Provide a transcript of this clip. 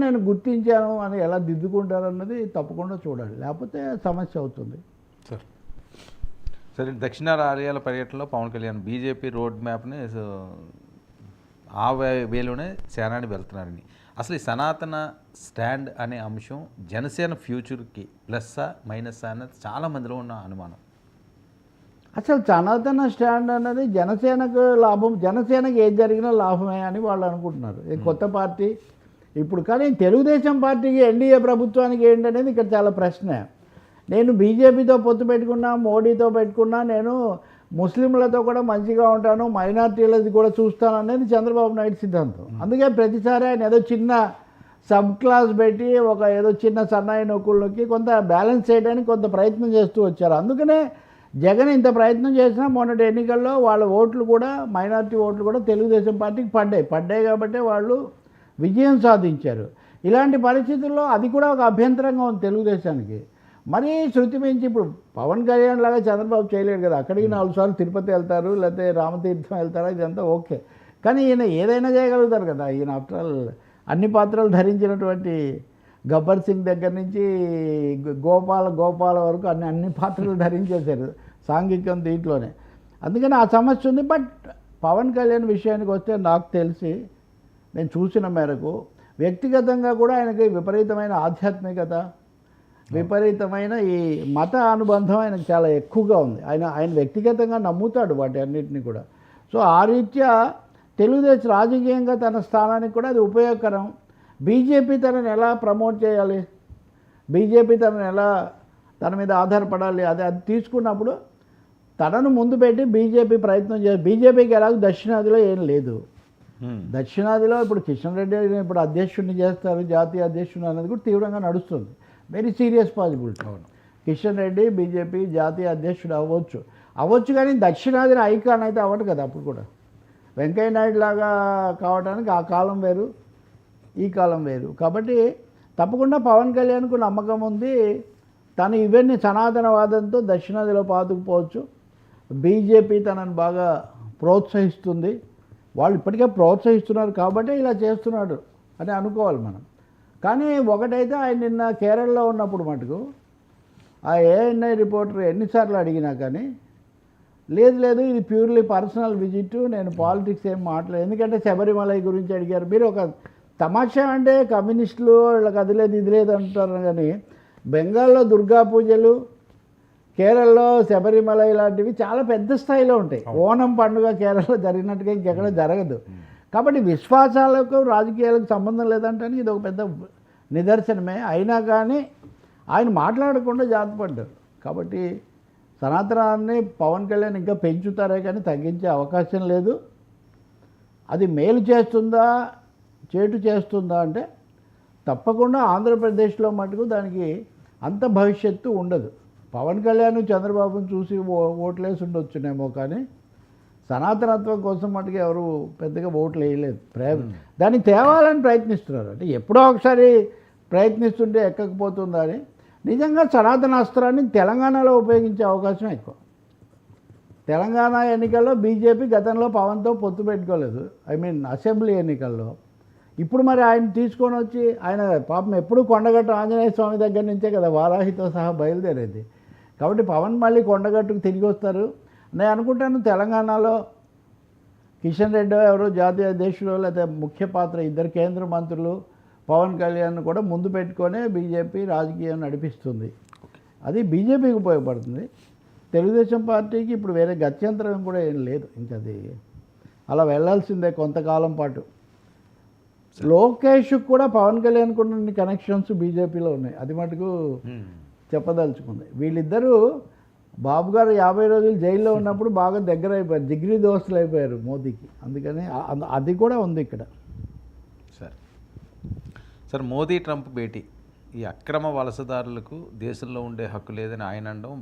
నేను గుర్తించాను అని ఎలా దిద్దుకుంటారన్నది తప్పకుండా చూడాలి, లేకపోతే సమస్య అవుతుంది. సార్ సరే, దక్షిణ రాజ్యాల పర్యటనలో పవన్ కళ్యాణ్ బీజేపీ రోడ్ మ్యాప్ని ఆ వేలోనే సేనాని వెళ్తున్నారని, అసలు ఈ సనాతన స్టాండ్ అనే అంశం జనసేన ఫ్యూచర్కి ప్లస్సా మైనస్సా అన్నది చాలా మందిలో ఉన్న అనుమానం. అసలు సనాతన స్టాండ్ అన్నది జనసేనకు లాభం, జనసేనకు ఏది జరిగినా లాభమే అని వాళ్ళు అనుకుంటున్నారు. ఇది కొత్త పార్టీ ఇప్పుడు, కానీ తెలుగుదేశం పార్టీకి ఎన్డీఏ ప్రభుత్వానికి ఏంటనేది ఇక్కడ చాలా ప్రశ్న. నేను బీజేపీతో పొత్తు పెట్టుకున్నా, మోడీతో పెట్టుకున్నా, నేను ముస్లింలతో కూడా మంచిగా ఉంటాను, మైనార్టీలది కూడా చూస్తాను అనేది చంద్రబాబు నాయుడు సిద్ధాంతం. అందుకే ప్రతిసారి ఆయన ఏదో చిన్న సబ్ క్లాస్ పెట్టి ఒక ఏదో చిన్న సన్నాయి నొక్కుల్లోకి కొంత బ్యాలెన్స్ చేయడానికి కొంత ప్రయత్నం చేస్తూ వచ్చారు. అందుకనే జగన్ ఇంత ప్రయత్నం చేసినా మొన్నటి ఎన్నికల్లో వాళ్ళ ఓట్లు కూడా, మైనార్టీ ఓట్లు కూడా తెలుగుదేశం పార్టీకి పడ్డాయి కాబట్టి వాళ్ళు విజయం సాధించారు. ఇలాంటి పరిస్థితుల్లో అది కూడా ఒక అభ్యంతరంగా ఉంది తెలుగుదేశానికి. మరీ శృతి మించి ఇప్పుడు పవన్ కళ్యాణ్ లాగా చంద్రబాబు చేయలేడు కదా, అక్కడికి 4 సార్లు తిరుపతి వెళ్తారు, లేకపోతే రామతీర్థం వెళ్తారా, ఇదంతా ఓకే. కానీ ఈయన ఏదైనా చేయగలుగుతారు కదా. ఈయన ఆఫ్టర్ ఆల్ అన్ని పాత్రలు ధరించినటువంటి గబ్బర్ సింగ్ దగ్గర నుంచి గోపాల వరకు అన్ని పాత్రలు ధరించేశారు సాంఘికం దీంట్లోనే. అందుకని ఆ సమస్య ఉంది. బట్ పవన్ కళ్యాణ్ విషయానికి వస్తే నాకు తెలిసి, నేను చూసిన మేరకు వ్యక్తిగతంగా కూడా ఆయనకి విపరీతమైన ఆధ్యాత్మికత, విపరీతమైన ఈ మత అనుబంధం ఆయనకు చాలా ఎక్కువగా ఉంది. ఆయన వ్యక్తిగతంగా నమ్ముతాడు వాటి అన్నింటినీ కూడా. సో ఆ రీత్యా తెలుగుదేశం రాజకీయంగా తన స్థానానికి కూడా అది ఉపయోగకరం. బీజేపీ తనని ఎలా ప్రమోట్ చేయాలి, బీజేపీ తనని ఎలా తన మీద ఆధారపడాలి, అది తీసుకున్నప్పుడు తనను ముందు పెట్టి బీజేపీ ప్రయత్నం చేయాలి. బీజేపీకి ఎలాగో దక్షిణాదిలో ఏం లేదు. దక్షిణాదిలో ఇప్పుడు కిషన్ రెడ్డి ఇప్పుడు అధ్యక్షుడిని చేస్తారు, జాతీయ అధ్యక్షుడు అనేది కూడా తీవ్రంగా నడుస్తుంది. Very serious possibility. Kishan Reddy BJP జాతీయ అధ్యక్షుడు అవ్వచ్చు కానీ దక్షిణాదిని ఐకాన్ అయితే అవ్వడు కదా. అప్పుడు కూడా వెంకయ్య నాయుడు లాగా కావడానికి ఆ కాలం వేరు, ఈ కాలం వేరు. కాబట్టి తప్పకుండా పవన్ కళ్యాణ్కు నమ్మకం ఉంది. తను ఇవన్నీ సనాతనవాదంతో దక్షిణాదిలో పాతుకుపోవచ్చు. బీజేపీ తనను బాగా ప్రోత్సహిస్తుంది, వాళ్ళు ఇప్పటికే ప్రోత్సహిస్తున్నారు కాబట్టి ఇలా చేస్తున్నాడు అని అనుకోవాలి మనం. కానీ ఒకటైతే ఆయన నిన్న కేరళలో ఉన్నప్పుడు మటుకు ఆ ఏఎన్ఐ రిపోర్టర్ ఎన్నిసార్లు అడిగినా కానీ లేదు ఇది ప్యూర్లీ పర్సనల్ విజిట్, నేను పాలిటిక్స్ ఏం మాట్లాడలేదు. ఎందుకంటే శబరిమల గురించి అడిగారు. మీరు ఒక తమాషా అంటే కమ్యూనిస్టులు వాళ్ళకి అది లేదు ఇది లేదు అంటారు, కానీ బెంగాల్లో దుర్గా పూజలు, కేరళలో శబరిమల ఇలాంటివి చాలా పెద్ద స్థాయిలో ఉంటాయి. ఓణం పండుగ కేరళలో జరిగినట్టుగా ఇంకెక్కడ జరగదు. కాబట్టి విశ్వాసాలకు రాజకీయాలకు సంబంధం లేదంటానికి ఇది ఒక పెద్ద నిదర్శనమే. అయినా కానీ ఆయన మాట్లాడకుండా జాతపడ్డారు. కాబట్టి సనాతనాన్ని పవన్ కళ్యాణ్ ఇంకా పెంచుతారే కానీ తగ్గించే అవకాశం లేదు. అది మేలు చేస్తుందా చేటు చేస్తుందా అంటే తప్పకుండా ఆంధ్రప్రదేశ్లో మటుకు దానికి అంత భవిష్యత్తు ఉండదు. పవన్ కళ్యాణ్ చంద్రబాబును చూసి ఓట్లేసి ఉండొచ్చునేమో, కానీ సనాతనత్వం కోసం మటుకు ఎవరు పెద్దగా ఓట్లు వేయలేదు. దాన్ని తేవాలని ప్రయత్నిస్తున్నారు. అంటే ఎప్పుడో ఒకసారి ప్రయత్నిస్తుంటే ఎక్కకపోతుందా అని. నిజంగా సనాతన అస్త్రాన్ని తెలంగాణలో ఉపయోగించే అవకాశం ఎక్కువ. తెలంగాణ ఎన్నికల్లో బీజేపీ గతంలో పవన్తో పొత్తు పెట్టుకోలేదు, అసెంబ్లీ ఎన్నికల్లో. ఇప్పుడు మరి ఆయన తీసుకొని వచ్చి, ఆయన పాపం ఎప్పుడు కొండగట్టు ఆంజనేయ స్వామి దగ్గర నుంచే కదా వారాహితో సహా బయలుదేరేది. కాబట్టి పవన్ మళ్ళీ కొండగట్టుకు తిరిగి వస్తారు. నేను అనుకుంటాను తెలంగాణలో కిషన్ రెడ్డి ఎవరో జాతీయ అధ్యక్షుడు, లేకపోతే ముఖ్య పాత్ర ఇద్దరు కేంద్ర మంత్రులు, పవన్ కళ్యాణ్ కూడా ముందు పెట్టుకొనే బీజేపీ రాజకీయం నడిపిస్తుంది. అది బీజేపీకి ఉపయోగపడుతుంది. తెలుగుదేశం పార్టీకి ఇప్పుడు వేరే గత్యంతరం కూడా ఏం లేదు. ఇంకా అది అలా వెళ్ళాల్సిందే కొంతకాలం పాటు. లోకేష్ కూడా పవన్ కళ్యాణ్ కూడా కనెక్షన్స్ బీజేపీలో ఉన్నాయి, అది మటుకు చెప్పదలుచుకుంది. వీళ్ళిద్దరూ బాబు గారు 50 రోజులు జైల్లో ఉన్నప్పుడు బాగా దగ్గర అయిపోయారు, జిగ్రీ దోస్తులు అయిపోయారు మోదీకి. అందుకని అది కూడా ఉంది ఇక్కడ. సార్ మోదీ ట్రంప్ భేటీ, ఈ అక్రమ వలసదారులకు దేశంలో ఉండే హక్కు లేదని ఆయన అనడం